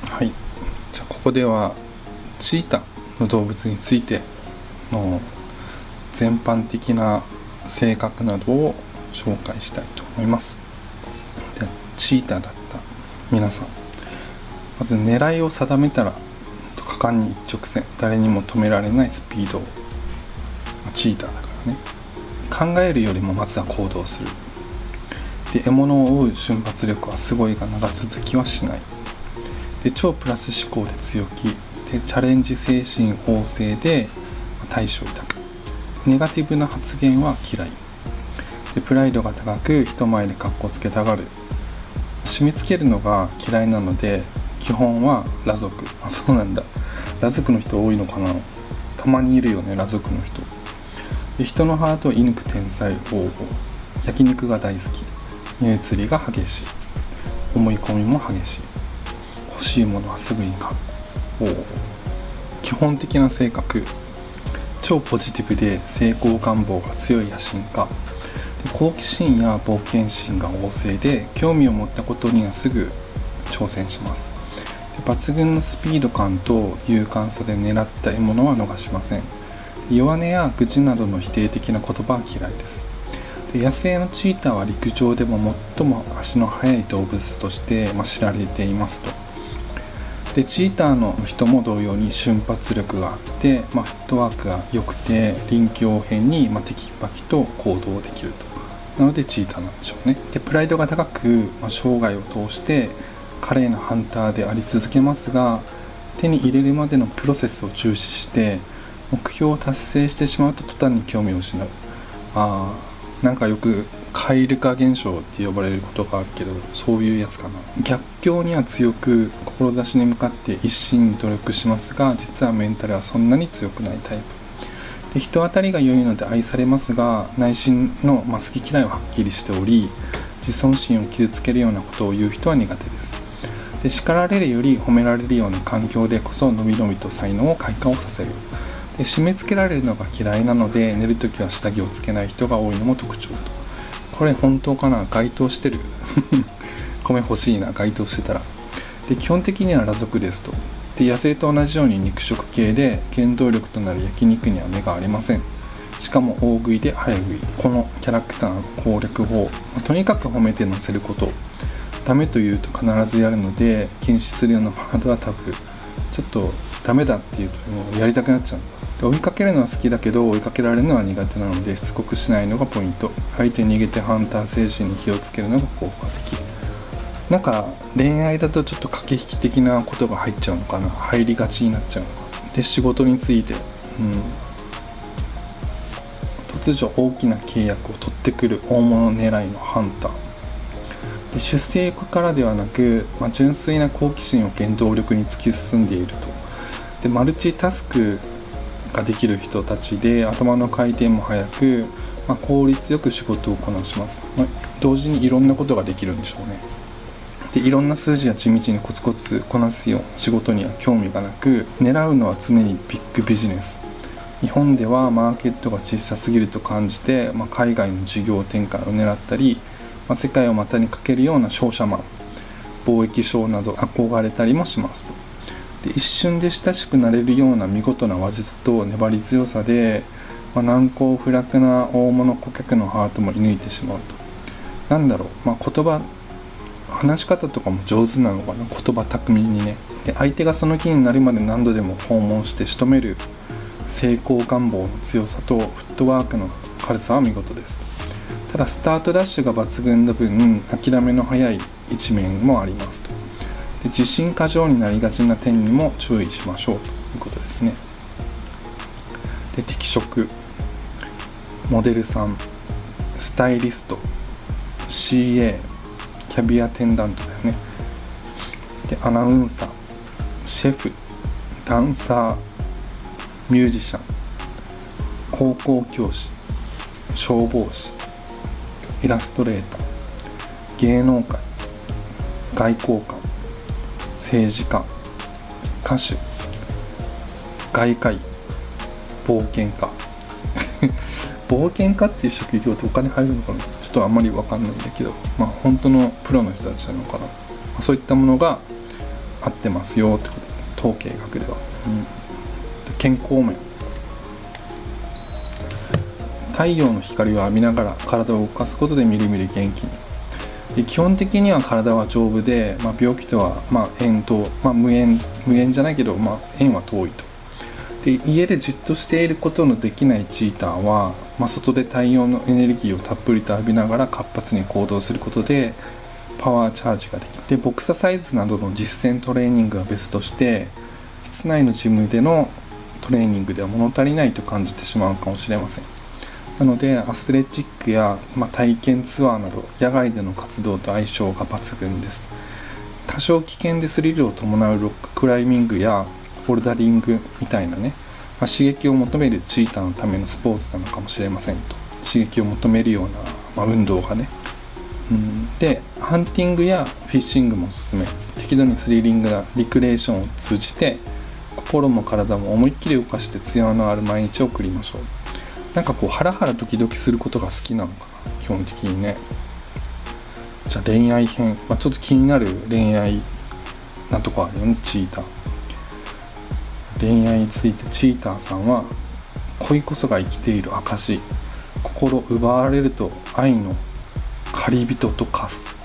はい、じゃあここではチーターの動物についての全般的な性格などを紹介したいと思います。でチーターだった皆さん、まず狙いを定めたら果敢に一直線、誰にも止められないスピード、チーターだからね。考えるよりもまずは行動する。で獲物を追う瞬発力はすごいが長続きはしない。で超プラス思考で強気で、チャレンジ精神旺盛で対処を抱く。ネガティブな発言は嫌いで、プライドが高く人前でカッコつけたがる。締め付けるのが嫌いなので基本は裸族。そうなんだ、裸族の人多いのかな。たまにいるよね、裸族の人で。人のハートを射抜く天才王子。焼肉が大好き。目移りが激しい。思い込みも激しい。欲しいものはすぐに買う。基本的な性格、超ポジティブで成功願望が強い野心家。好奇心や冒険心が旺盛で、興味を持ったことにはすぐ挑戦します。抜群のスピード感と勇敢さで狙った獲物は逃しません。弱音や愚痴などの否定的な言葉は嫌いです。野生のチーターは陸上でも最も足の速い動物として、知られていますと。でチーターの人も同様に瞬発力があって、フットワークが良くて臨機応変に、テキパキと行動できると。なのでチーターなんでしょうね。でプライドが高く、生涯を通して華麗なハンターであり続けますが、手に入れるまでのプロセスを重視して目標を達成してしまうと途端に興味を失う。なんかよく蛙化現象って呼ばれることがあるけど、そういうやつかな。逆境には強く志に向かって一心に努力しますが、実はメンタルはそんなに強くないタイプで、人当たりが良いので愛されますが、内心の好き嫌いははっきりしており、自尊心を傷つけるようなことを言う人は苦手です。で叱られるより褒められるような環境でこそのびのびと才能を開花をさせる。で締め付けられるのが嫌いなので、寝るときは下着をつけない人が多いのも特徴と。これ本当かな、該当してる米欲しいな、該当してたら。で基本的には裸族ですと。で野生と同じように肉食系で、原動力となる焼肉には目がありません。しかも大食いで早食い。このキャラクターの攻略法、とにかく褒めて乗せること。ダメと言うと必ずやるので、禁止するようなワードはタブー。ちょっとダメだって言うともうやりたくなっちゃう。で追いかけるのは好きだけど追いかけられるのは苦手なので、しつこくしないのがポイント。相手に逃げてハンター精神に気をつけるのが効果的。なんか恋愛だとちょっと駆け引き的なことが入っちゃうのかな、入りがちになっちゃうのか。で仕事について、突如大きな契約を取ってくる大物狙いのハンターで、出世欲からではなく、純粋な好奇心を原動力に突き進んでいると。でマルチタスクができる人たちで、頭の回転も速く、効率よく仕事をこなします。同時にいろんなことができるんでしょうね。でいろんな数字や地道にコツコツこなすような仕事には興味がなく、狙うのは常にビッグビジネス。日本ではマーケットが小さすぎると感じて、海外の事業展開を狙ったり、世界を股にかけるような商社マン、貿易商など憧れたりもします。で一瞬で親しくなれるような見事な話術と粘り強さで、難攻不落な大物顧客のハートも射抜いてしまうと。言葉話し方とかも上手なのかな、言葉巧みにね。で相手がその気になるまで何度でも訪問して仕留める成功願望の強さとフットワークの軽さは見事です。ただスタートダッシュが抜群な分、諦めの早い一面もありますと。で自信過剰になりがちな点にも注意しましょうということですね。で適職、モデルさん、スタイリスト、 CA、 キャビアテンダントだよね。でアナウンサー、シェフ、ダンサー、ミュージシャン、高校教師、消防士、イラストレーター、芸能界、外交官、政治家、歌手、外科医、冒険家冒険家っていう職業ってお金入るのかな、ちょっとあんまり分かんないんだけど、本当のプロの人たちなのかな。そういったものが合ってますよってこと、統計学では、健康面、太陽の光を浴びながら体を動かすことでみるみる元気に。で基本的には体は丈夫で、病気とは縁と、無縁じゃないけど、縁は遠いと。で家でじっとしていることのできないチーターは、外で太陽のエネルギーをたっぷりと浴びながら活発に行動することでパワーチャージができる。でボクササイズなどの実践トレーニングは別として、室内のジムでのトレーニングでは物足りないと感じてしまうかもしれません。なのでアスレチックや、体験ツアーなど野外での活動と相性が抜群です。多少危険でスリルを伴うロッククライミングやボルダリングみたいなね、刺激を求めるチーターのためのスポーツなのかもしれませんと。刺激を求めるような、運動がね、でハンティングやフィッシングもおすすめ。適度にスリリングなリクレーションを通じて心も体も思いっきり動かして艶のある毎日を送りましょう。なんかハラハラドキドキすることが好きなのかな、基本的にね。じゃあ恋愛編、ちょっと気になる恋愛なとこあるよね、チーター。恋愛についてチーターさんは、恋こそが生きている証、心奪われると愛の狩り人と化す、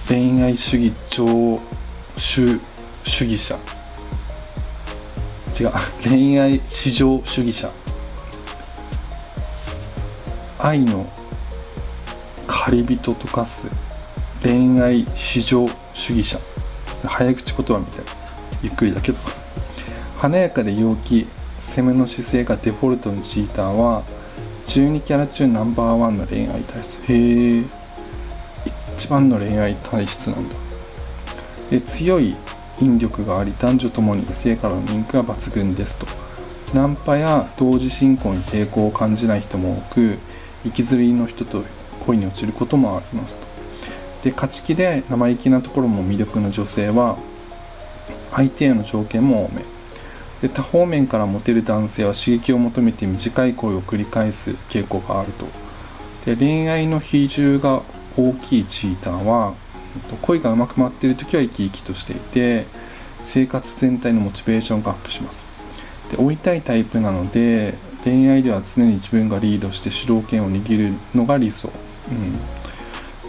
恋愛主義主義者、恋愛至上主義者、愛の狩り人と化す恋愛至上主義者。早口言葉みたいな、ゆっくりだけど華やかで陽気、攻めの姿勢がデフォルトのチーターは12キャラ中ナンバーワンの恋愛体質。へえ、一番の恋愛体質なんだ。で強い引力があり、男女ともに異性からの人気が抜群ですと。ナンパや同時進行に抵抗を感じない人も多く、生きずりの人と恋に落ちることもありますと。で勝ち気で生意気なところも魅力の女性は相手への条件も多めで、多方面からモテる男性は刺激を求めて短い恋を繰り返す傾向があると。で恋愛の比重が大きいチーターは、恋がうまく回っている時は生き生きとしていて、生活全体のモチベーションがアップします。で追いたいタイプなので、恋愛では常に自分がリードして主導権を握るのが理想。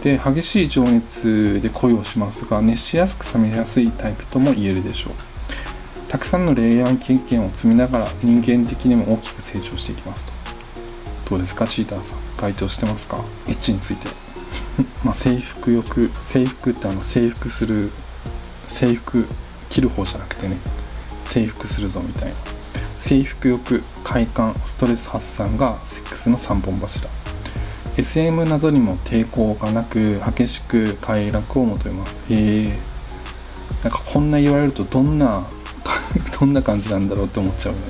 で激しい情熱で恋をしますが、熱しやすく冷めやすいタイプとも言えるでしょう。たくさんの恋愛経験を積みながら人間的にも大きく成長していきますと。どうですかチーターさん、該当してますか？エッチについて征服欲、征服って征服する、征服切る方じゃなくてね、征服するぞみたいな。征服欲、快感、ストレス発散がセックスの3本柱。 SM などにも抵抗がなく激しく快楽を求めます。なんかこんな言われるとどんな感じなんだろうって思っちゃうね。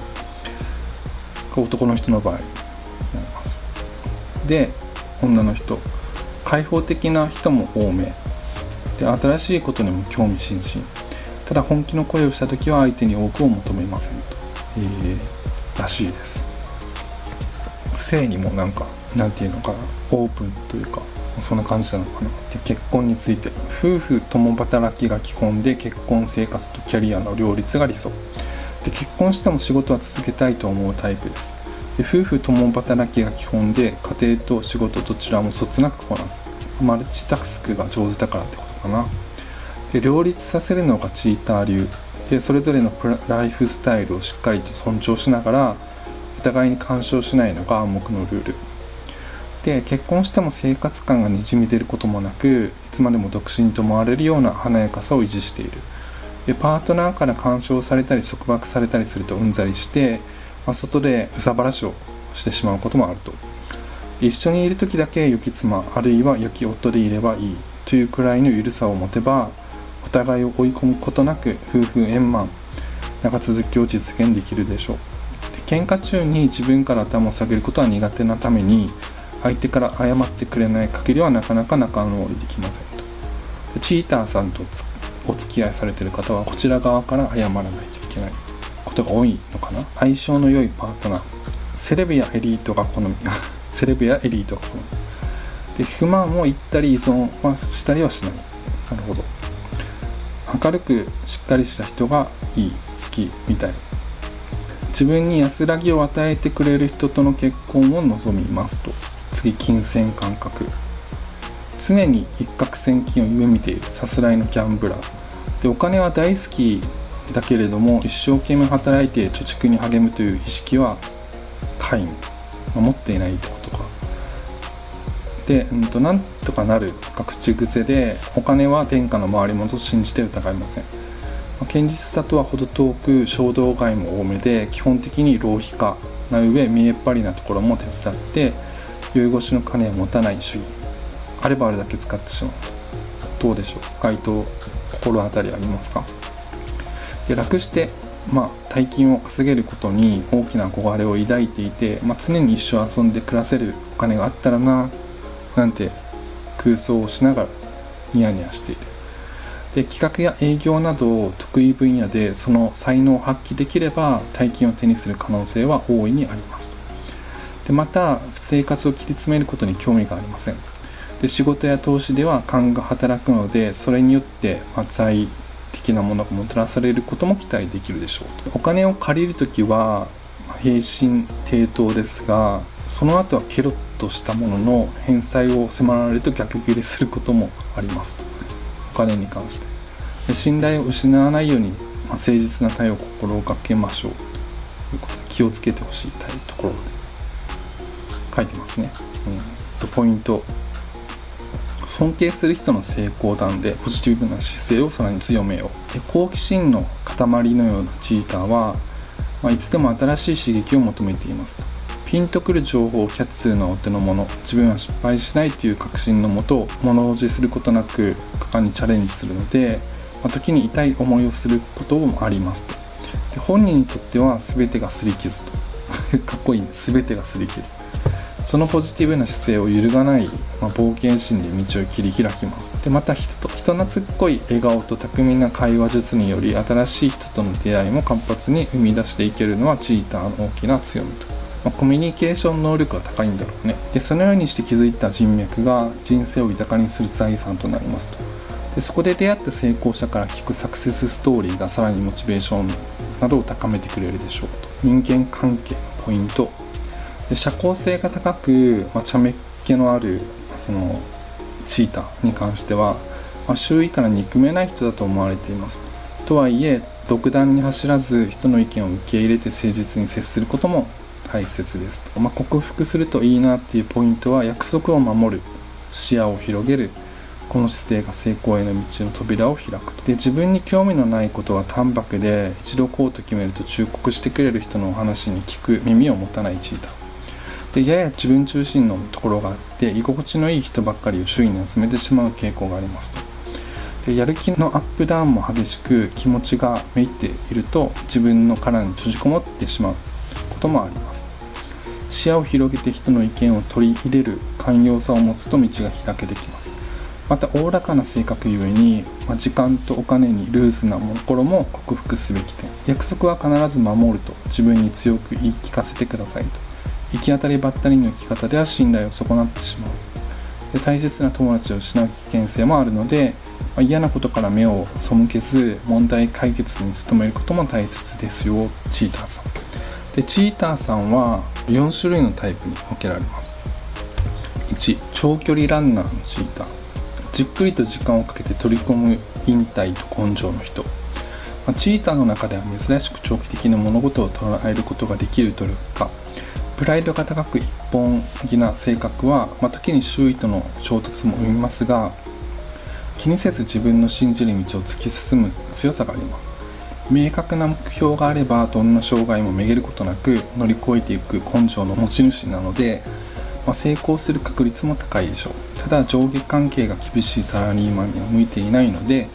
男の人の場合になります。で女の人、開放的な人も多めで、新しいことにも興味津々。ただ本気の恋をした時は相手に多くを求めませんと、らしいです。性にもなんていうのかな、オープンというか、そんな感じなのかな。で結婚について、夫婦共働きが基本で、結婚生活とキャリアの両立が理想で、結婚しても仕事は続けたいと思うタイプです。で夫婦共働きが基本で、家庭と仕事どちらもそつなくこなす。マルチタスクが上手だからってことかな。で両立させるのがチーター流で、それぞれのライフスタイルをしっかりと尊重しながらお互いに干渉しないのが暗黙のルールで、結婚しても生活感がにじみ出ることもなく、いつまでも独身と思われるような華やかさを維持している。でパートナーから干渉されたり束縛されたりするとうんざりして、外で憂さ晴らしをしてしまうこともあると。一緒にいる時だけ良き妻、あるいは良き夫でいればいいというくらいの緩さを持てば、お互いを追い込むことなく夫婦円満、長続きを実現できるでしょう。で喧嘩中に自分から頭を下げることは苦手なために、相手から謝ってくれない限りはなかなか仲直りできませんと。でチーターさんとお付き合いされている方は、こちら側から謝らないといけないことが多いのかな。相性の良いパートナー、セレブやエリートが好みセレブやエリートが好みで、不満を言ったり依存はしたりはしない。なるほど。明るくしっかりした人がいい、好きみたい。自分に安らぎを与えてくれる人との結婚を望みますと。次、金銭感覚。常に一攫千金を夢見ている、さすらいのギャンブラーで、お金は大好きだけれども一生懸命働いて貯蓄に励むという意識は皆無、持っていないってことかで、なんとかなるが口癖で、お金は天下の回り物と信じて疑いません。堅実さとは程遠く衝動買いも多めで、基本的に浪費家な上見えっ張りなところも手伝って酔い越しの金は持たない主義、あればあるだけ使ってしまうと。どうでしょう、回答心当たりありますか？で、楽して大金を稼げることに大きな憧れを抱いていて、常に一生遊んで暮らせるお金があったらななんて空想をしながらニヤニヤしている。で、企画や営業など得意分野でその才能を発揮できれば大金を手にする可能性は大いにありますと。で、また生活を切り詰めることに興味がありません。で、仕事や投資では勘が働くので、それによって財的なものがもたらされることも期待できるでしょうと。お金を借りるときは平身低頭ですが、その後はケロッとしたものの返済を迫られると逆ギレすることもありますと。お金に関してで、信頼を失わないように、誠実な対応を心がけましょうということで、気をつけてほしいところで書いてますね。ポイント、尊敬する人の成功談でポジティブな姿勢をさらに強めよう。で、好奇心の塊のようなチーターは、いつでも新しい刺激を求めていますと。ピンとくる情報をキャッチするのはお手の物、自分は失敗しないという確信のもと物おじすることなく果敢にチャレンジするので、時に痛い思いをすることもありますと。で、本人にとっては全てが擦り傷とかっこいいね、全てが擦り傷。そのポジティブな姿勢を揺るがない、冒険心で道を切り開きます。で、また人懐っこい笑顔と巧みな会話術により新しい人との出会いも活発に生み出していけるのはチーターの大きな強みと。コミュニケーション能力が高いんだろうね。で、そのようにして築いた人脈が人生を豊かにする財産となりますと。で、そこで出会った成功者から聞くサクセスストーリーがさらにモチベーションなどを高めてくれるでしょうと。人間関係のポイントで、社交性が高く、茶目っ気のあるそのチーターに関しては、周囲から憎めない人だと思われていますと。はいえ独断に走らず人の意見を受け入れて誠実に接することも大切ですと。克服するといいなっていうポイントは、約束を守る、視野を広げる、この姿勢が成功への道の扉を開くと。で、自分に興味のないことは淡白で、一度こうと決めると忠告してくれる人のお話に聞く耳を持たないチーターで、やや自分中心のところがあって居心地のいい人ばっかりを周囲に集めてしまう傾向がありますと。で、やる気のアップダウンも激しく、気持ちがめいっていると自分の殻に閉じこもってしまうこともあります。視野を広げて人の意見を取り入れる寛容さを持つと道が開けてきます。またおおらかな性格ゆえに、時間とお金にルーズなところも克服すべき点。約束は必ず守ると自分に強く言い聞かせてくださいと。行き当たりばったりの生き方では信頼を損なってしまう。で、大切な友達を失う危険性もあるので、嫌なことから目を背けず問題解決に努めることも大切ですよ、チーターさん。で、チーターさんは4種類のタイプに分けられます。1、長距離ランナーのチーター。じっくりと時間をかけて取り込む忍耐と根性の人。チーターの中では珍しく長期的な物事を捉えることができる努力家。プライドが高く一本気な性格は、時に周囲との衝突も生みますが、気にせず自分の信じる道を突き進む強さがあります。明確な目標があればどんな障害もめげることなく乗り越えていく根性の持ち主なので、成功する確率も高いでしょう。ただ上下関係が厳しいサラリーマンには向いていないので、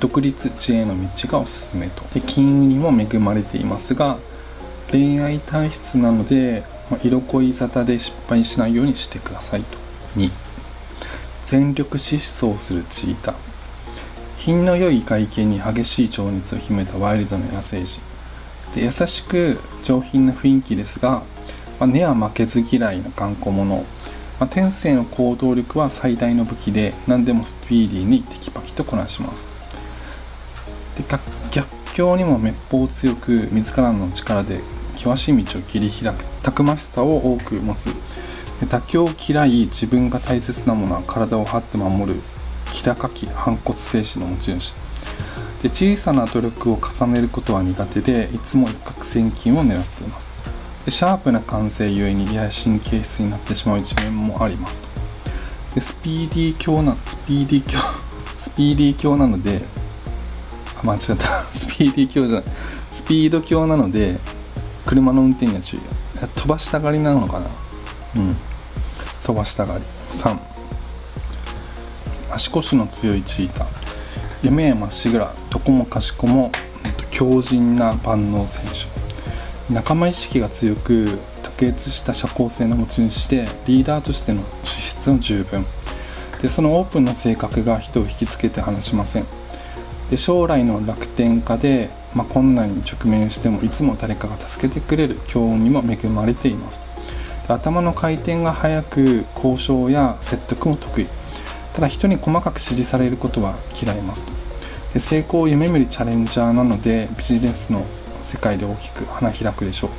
独立自衛の道がおすすめと。で、金運にも恵まれていますが、恋愛体質なので、色恋沙汰で失敗しないようにしてくださいと。2、全力疾走するチーター。品の良い外見に激しい情熱を秘めたワイルドな野生児で、優しく上品な雰囲気ですが、根は負けず嫌いな頑固者。天性の行動力は最大の武器で、何でもスピーディーにテキパキとこなします。で逆境にも滅法強く自らの力で険しい道を切り開くたくましさを多く持つ。妥協を嫌い自分が大切なものは体を張って守る気高き反骨精神の持ち主で、小さな努力を重ねることは苦手でいつも一攫千金を狙っています。でシャープな感性ゆえにやや神経質になってしまう一面もあります。でスピーディー強なので間違ったスピーディー強じゃないスピード強なので車の運転には注意。飛ばしたがりなのかな。飛ばしたがり。3、足腰の強いチーター。夢やまっしぐら、どこもかしこも強靭な万能選手。仲間意識が強く卓越した社交性の持ち主で、リーダーとしての資質も十分で、そのオープンな性格が人を引きつけて離しません。で将来の楽天家で、困難に直面してもいつも誰かが助けてくれる強運にも恵まれています。で頭の回転が速く交渉や説得も得意。ただ人に細かく指示されることは嫌いますと。で成功を夢見るチャレンジャーなのでビジネスの世界で大きく花開くでしょう。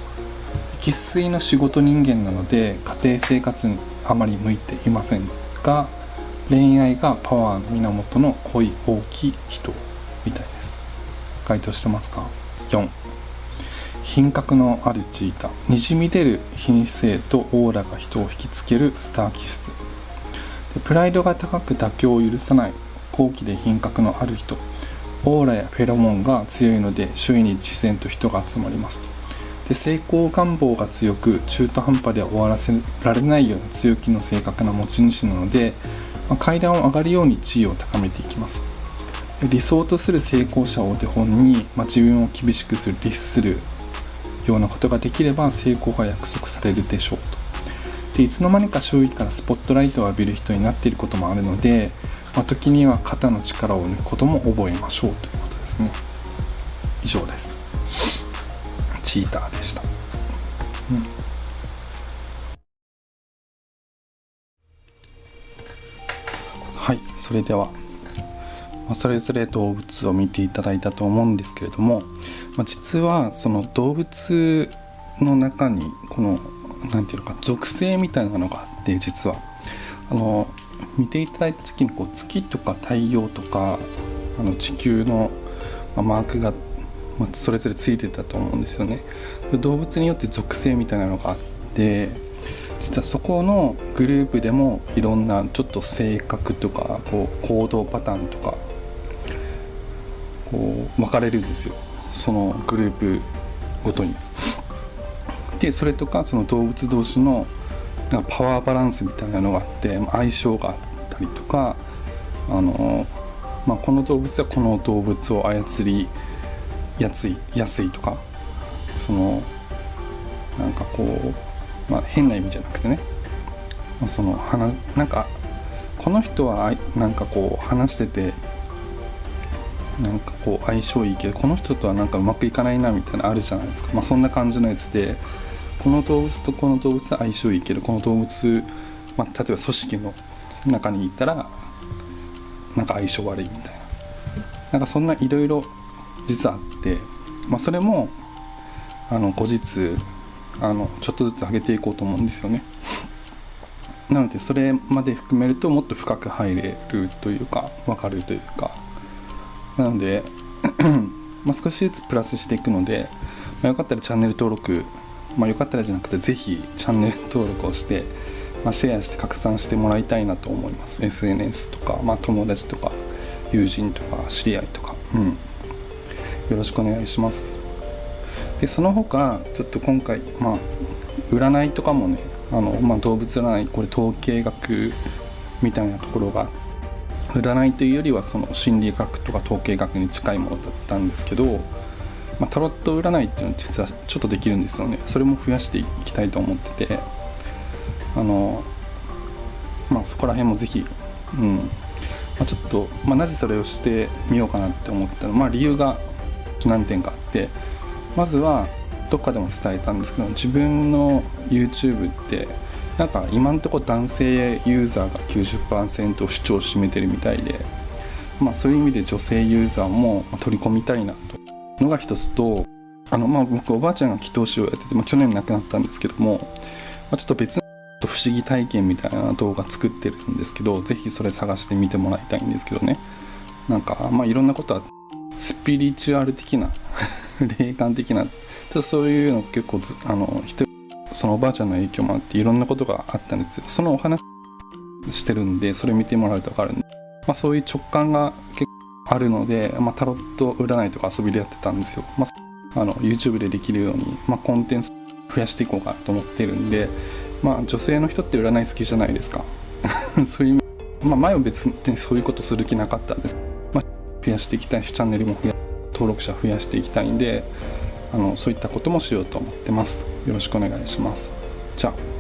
生粋の仕事人間なので家庭生活にあまり向いていませんが、恋愛がパワーの源の恋大きい人みたいです。該当してますか。4、品格のあるチーター。にじみ出る品性とオーラが人を引きつけるスター気質で、プライドが高く妥協を許さない高貴で品格のある人。オーラやフェロモンが強いので周囲に自然と人が集まります。で成功願望が強く中途半端では終わらせられないような強気の性格な持ち主なので、階段を上がるように地位を高めていきます。理想とする成功者をお手本に、自分を厳しく律するようなことができれば成功が約束されるでしょうと。でいつの間にか周囲からスポットライトを浴びる人になっていることもあるので、時には肩の力を抜くことも覚えましょうということですね。以上です。チーターでした。はい、それではそれぞれ動物を見ていただいたと思うんですけれども、実はその動物の中にこのなんていうのか属性みたいなのがあって、実は見ていただいた時に月とか太陽とか地球のマークがそれぞれついてたと思うんですよね。動物によって属性みたいなのがあって、実はそこのグループでもいろんなちょっと性格とか行動パターンとか分かれるんですよ、そのグループごとに。でそれとかその動物同士のパワーバランスみたいなのがあって相性があったりとか、この動物はこの動物を操りやすいとか、その変な意味じゃなくてね、この人は話してて相性いいけどこの人とはうまくいかないなみたいなあるじゃないですか。そんな感じのやつで、この動物とこの動物は相性いいけどこの動物、例えば組織の中にいたら相性悪いみたいな、そんないろいろ実はあって、それも後日ちょっとずつ上げていこうと思うんですよね。なのでそれまで含めるともっと深く入れるというか分かるというか、なので少しずつプラスしていくので、よかったらチャンネル登録、よかったらじゃなくてぜひチャンネル登録をして、シェアして拡散してもらいたいなと思います。 SNS とか、友達とか友人とか知り合いとか、よろしくお願いします。でその他ちょっと今回占いとかもね、動物占い、これ統計学みたいなところが占いというよりはその心理学とか統計学に近いものだったんですけど、タロット占いっていうのは実はちょっとできるんですよね。それも増やしていきたいと思ってて、そこら辺もぜひ、ちょっと、なぜそれをしてみようかなって思ったの、理由が何点かあって、まずはどっかでも伝えたんですけど、自分の YouTube って今んところ男性ユーザーが 90% 主張を占めてるみたいで、そういう意味で女性ユーザーも取り込みたいなというのが一つと、僕おばあちゃんが祈祷師をやってて、去年亡くなったんですけども、ちょっと別の不思議体験みたいな動画作ってるんですけど、ぜひそれ探してみてもらいたいんですけどね。いろんなことはスピリチュアル的な霊感的な、ちょっとそういうの結構そのおばあちゃんの影響もあっていろんなことがあったんですよ。そのお話してるんで、それ見てもらうと分かるんで、そういう直感が結構あるので、タロット占いとか遊びでやってたんですよ。YouTube でできるように、コンテンツ増やしていこうかなと思ってるんで、女性の人って占い好きじゃないですかそういう、前は別にそういうことする気なかったんです。増やしていきたいし、チャンネルも登録者増やしていきたいんで、そういったこともしようと思ってます。よろしくお願いします。じゃあ。